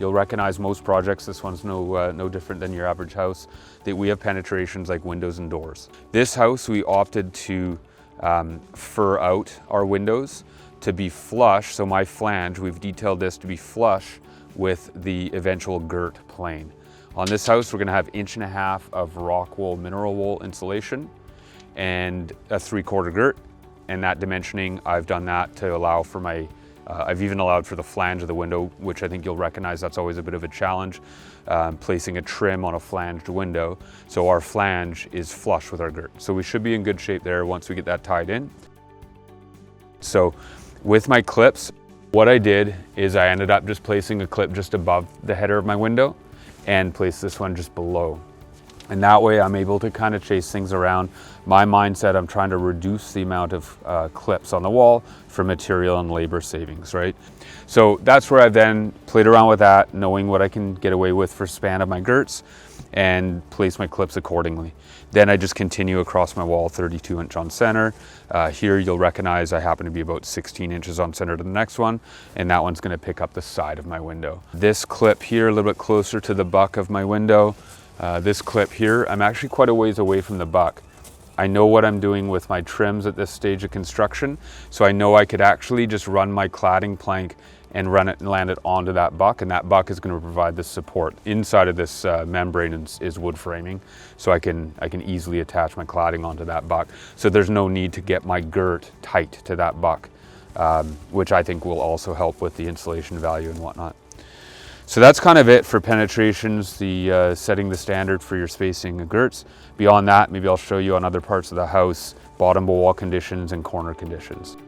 You'll recognize most projects, this one's no different than your average house, that we have penetrations like windows and doors. This house, we opted to fur out our windows to be flush, so my flange, we've detailed this to be flush with the eventual girt plane. On this house, we're gonna have 1.5 inches of rock wool, mineral wool insulation and a 3/4 girt. And that dimensioning, I've done that to allow for my, I've even allowed for the flange of the window, which I think you'll recognize that's always a bit of a challenge, placing a trim on a flanged window. So our flange is flush with our girt. So we should be in good shape there once we get that tied in. So with my clips, what I did is I ended up just placing a clip just above the header of my window and place this one just below. And that way I'm able to kind of chase things around. My mindset, I'm trying to reduce the amount of clips on the wall for material and labor savings, right? So that's where I then played around with that, knowing what I can get away with for span of my girts and place my clips accordingly. Then I just continue across my wall, 32 inch on center. Here you'll recognize I happen to be about 16 inches on center to the next one, and that one's gonna pick up the side of my window. This clip here, a little bit closer to the buck of my window. This clip here, I'm actually quite a ways away from the buck. I know what I'm doing with my trims at this stage of construction, so I know I could actually just run my cladding plank and run it and land it onto that buck, and that buck is going to provide the support. Inside of this membrane is wood framing, so I can easily attach my cladding onto that buck. So there's no need to get my girt tight to that buck, which I think will also help with the insulation value and whatnot. So that's kind of it for penetrations, the setting the standard for your spacing of girts. Beyond that, maybe I'll show you on other parts of the house, bottom wall conditions and corner conditions.